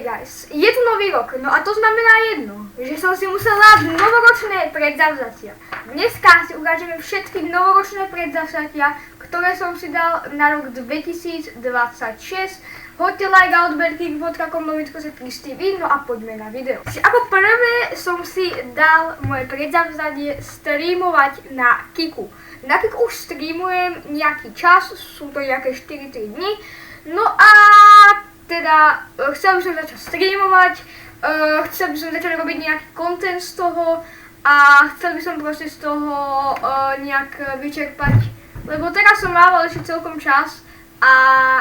guys, je tu nový rok, no a to znamená jedno, že som si musela dať novoročné predzavzatia. Dneska si ukážeme všetky novoročné predzavzatia, ktoré som si dal na rok 2026. Hoďte like a odberky, vodka.com, novičko sa TV, no a poďme na video. Ako prvé som si dal moje predzavzatie streamovať na Kiku. Na Kiku už streamujem nejaký čas, sú to nejaké 4-3 dni, no a teda chcel by som začať streamovať, chcel by som začať robiť nejaký content z toho a chcel by som proste z toho nejak vyčerpať, lebo teraz som mával ešte celkom čas a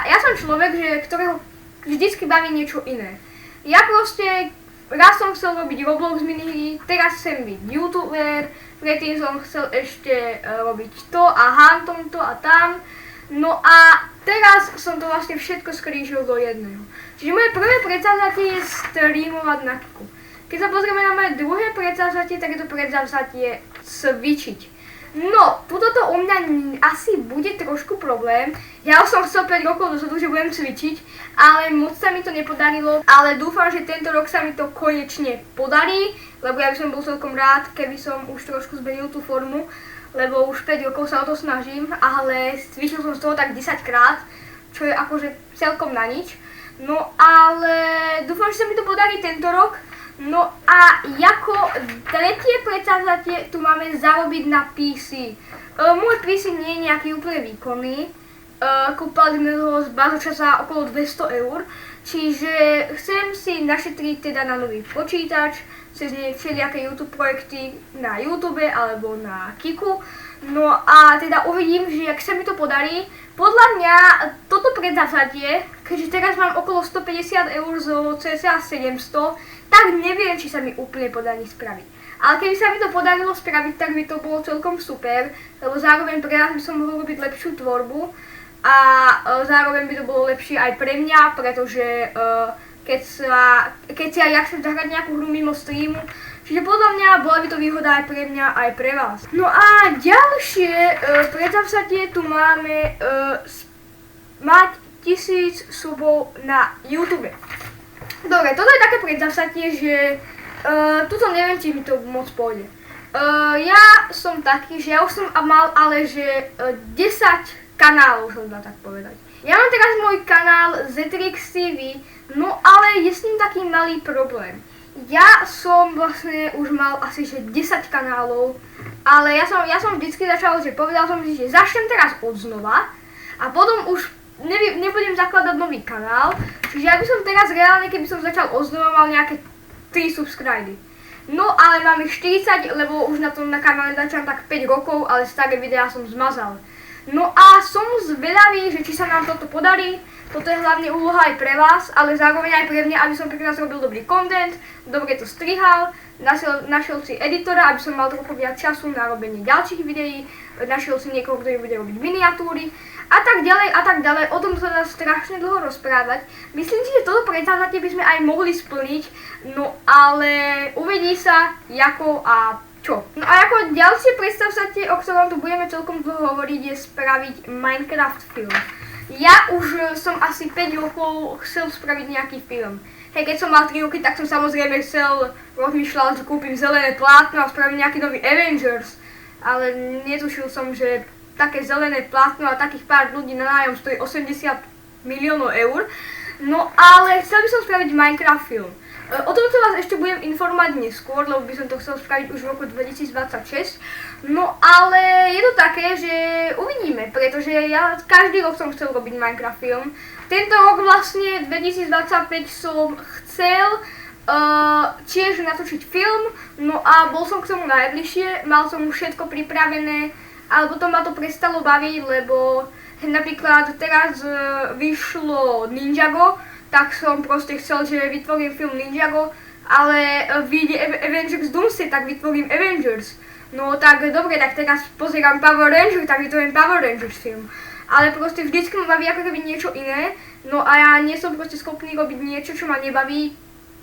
ja som človek, ktorého vždycky baví niečo iné. Ja proste raz som chcel robiť Roblox minihry, teraz chcem byť youtuber, predtým som chcel ešte robiť to a hantom to a tam. No a teraz som to vlastne všetko skrížil do jedného. Čiže moje prvé predzavzatie je streamovať na Kiku. Keď sa pozrieme na moje druhé predzavzatie, tak je to predzavzatie cvičiť. No, toto u mňa asi bude trošku problém. Ja už som chcel 5 rokov dozadu, že budem cvičiť, ale moc sa mi to nepodarilo. Ale dúfam, že tento rok sa mi to konečne podarí, lebo ja by som bol celkom rád, keby som už trošku zmenil tú formu. Lebo už 5 rokov sa o to snažím, ale cvičil som z toho tak 10 krát, čo je akože celkom na nič. No ale dúfam, že sa mi to podarí tento rok. No a ako tretie predzavzatie tu máme zarobiť na PC. Môj PC nie je nejaký úplne výkonný. Kúpali sme ho z bazoča za okolo 200 €, čiže chcem si našetriť teda na nový počítač, cez nej všelijaké YouTube projekty na YouTube alebo na Kiku. No a teda uvidím, že ak sa mi to podarí. Podľa mňa toto predzavzatie, keďže teraz mám okolo 150 € zo cca 700, tak neviem, či sa mi úplne podarí spraviť. Ale keby sa mi to podarilo spraviť, tak by to bolo celkom super, lebo zároveň pre nás by som mohol robiť lepšiu tvorbu a zároveň by to bolo lepšie aj pre mňa, pretože keď si aj ja chcem zahrať nejakú hru mimo streamu. Čiže podľa mňa bola by to výhoda aj pre mňa, aj pre vás. No a ďalšie predzavzatie tu máme mať 1000 subov na YouTube. Dobre, toto je také predzavzatie, že tuto neviem, či mi to moc pôjde. Ja som taký, že ja už som mal ale že 10 kanálov, som dá tak povedať. Ja mám teraz môj kanál Zetrix TV, no ale je s ním taký malý problém. Ja som vlastne už mal asi že 10 kanálov, ale ja som vždycky začal, že povedal som si, že začnem teraz od znova a potom už nebudem zakladať nový kanál, čiže ja by som teraz reálne, keby som začal od znova, mal nejaké 3 subscriby. No ale mám ich 40, lebo už na tom kanále začal tak 5 rokov, ale staré videá som zmazal. No a som zvedavý, že či sa nám toto podarí. Toto je hlavne úloha aj pre vás, ale zároveň aj pre mňa, aby som pre vás robil dobrý content, dobre to strihal, našiel si editora, aby som mal trochu viac času na robenie ďalších videí, našiel si niekoho, kto bude robiť miniatúry a tak ďalej. O tom sa dá strašne dlho rozprávať. Myslím si, že toto predzavzatie by sme aj mohli splniť, no ale uvidí sa, ako a čo. No a ako ďalšie predzavzatie, o ktorom tu budeme celkom dlho hovoriť, je spraviť Minecraft film. Ja už som asi 5 rokov chcel spraviť nejaký film. Hej, keď som mal 3 roky, tak som samozrejme rozmýšľal, že kúpim zelené plátno a spravím nejaký nový Avengers. Ale netušil som, že také zelené plátno a takých pár ľudí na nájom stojí 80 miliónov €. No ale chcel by som spraviť Minecraft film. O tomto vás ešte budem informovať neskôr, lebo by som to chcel spraviť už v roku 2026. No ale je to také, že uvidíme, pretože ja každý rok som chcel robiť Minecraft film. Tento rok vlastne 2025 som chcel tiež natočiť film, no a bol som k tomu najbližšie, mal som už všetko pripravené, ale potom ma to prestalo baviť, lebo napríklad teraz vyšlo Ninjago, tak som proste chcel, že vytvorím film Ninjago, ale vyjde Avengers Doomsday, tak vytvorím Avengers. No tak dobre, tak teraz pozerám Power Rangers, tak vytvorím Power Rangers film. Ale proste vždycky ma baví ako keby niečo iné, no a ja nie som proste schopný robiť niečo, čo ma nebaví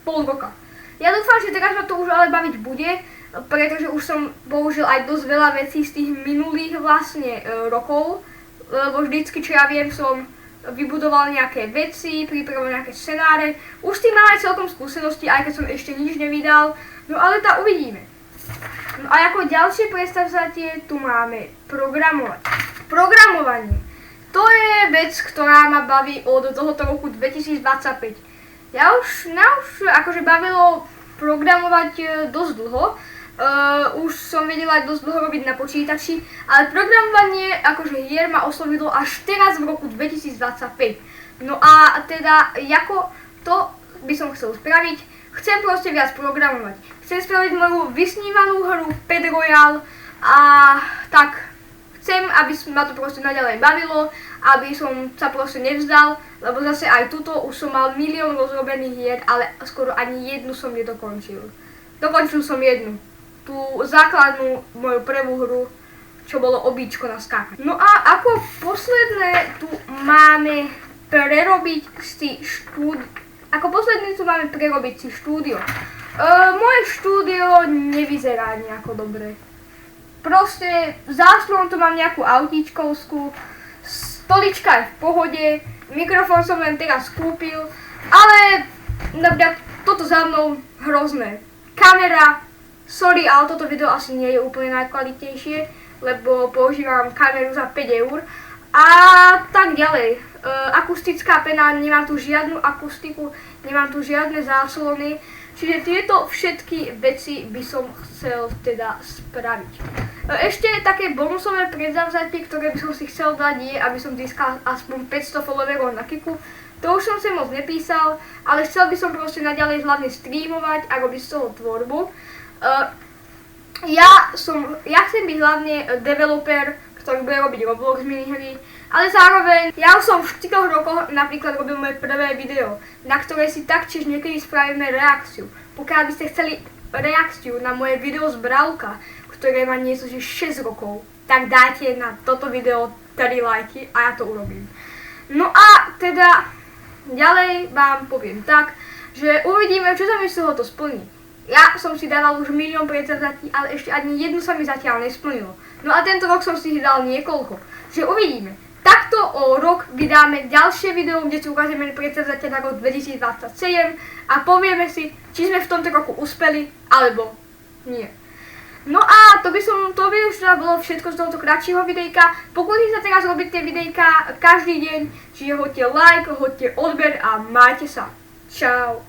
pol roka. Ja dúfam, že teraz ma to už ale baviť bude, pretože už som použil aj dosť veľa vecí z tých minulých vlastne rokov, lebo vždycky, čo ja viem, som vybudoval nejaké veci, pripravil nejaké scenáre. Už s tým máme celkom skúsenosti, aj keď som ešte nič nevydal, no ale to uvidíme. No a ako ďalšie predstavzatie tu máme programovať. Programovanie. To je vec, ktorá ma baví od tohoto roku 2025. Mňa už akože bavilo programovať dosť dlho. Už som vedela dosť dlho robiť na počítači, ale programovanie akože hier ma oslovilo až teraz v roku 2025. No a teda, ako to by som chcel spraviť, chcem proste viac programovať. Chcem spraviť moju vysnívanú hru Pet Royale a tak chcem, aby ma to proste naďalej bavilo, aby som sa proste nevzdal, lebo zase aj tuto už som mal milión rozrobených hier, ale skoro ani jednu som nedokončil. Dokončil som jednu. Tú základnú moju prvú hru, čo bolo obíčko na skákanie. No a ako posledné tu máme prerobiť si štúdio. Ako posledné tu máme prerobiť si štúdio. Moje štúdio nevyzerá nejako dobre. Proste záslon tu mám nejakú autíčkovskú, stolička je v pohode, mikrofón som len teraz kúpil, ale napríklad toto za mnou hrozné. Kamera. Sorry, ale toto video asi nie je úplne najkvalitnejšie, lebo používam kameru za 5 eur. A tak ďalej. Akustická pena, nemám tu žiadnu akustiku, nemám tu žiadne záslony. Čiže tieto všetky veci by som chcel teda spraviť. Ešte také bonusové predzavzatie, ktoré by som si chcel dať, je, aby som získal aspoň 500 followerov na Kiku. To už som si moc nepísal, ale chcel by som proste naďalej hlavne streamovať a robiť z toho tvorbu. Ja chcem byť hlavne developer, ktorý bude robiť Roblox minihry, ale zároveň ja už som v 4 rokoch napríklad robil moje prvé video, na ktoré si taktiež niekedy spravíme reakciu. Pokiaľ by ste chceli reakciu na moje video z Bravka, ktoré má niečo 6 rokov, tak dajte na toto video 3 lajky a ja to urobím. No a teda ďalej vám poviem tak, že uvidíme, čo sa mi z toho to splní. Ja som si dával už milión predzavzatí, ale ešte ani jednu sa mi zatiaľ nesplnilo. No a tento rok som si ich dal niekoľko. Čiže uvidíme. Takto o rok vydáme ďalšie video, kde si ukážeme predzavzatia na rok 2027 a povieme si, či sme v tomto roku uspeli, alebo nie. No a to by už teda bolo všetko z tohoto kratšieho videjka. Pokúsim sa teraz robiť tie videjka každý deň, čiže hoďte like, hoďte odber a majte sa. Čau.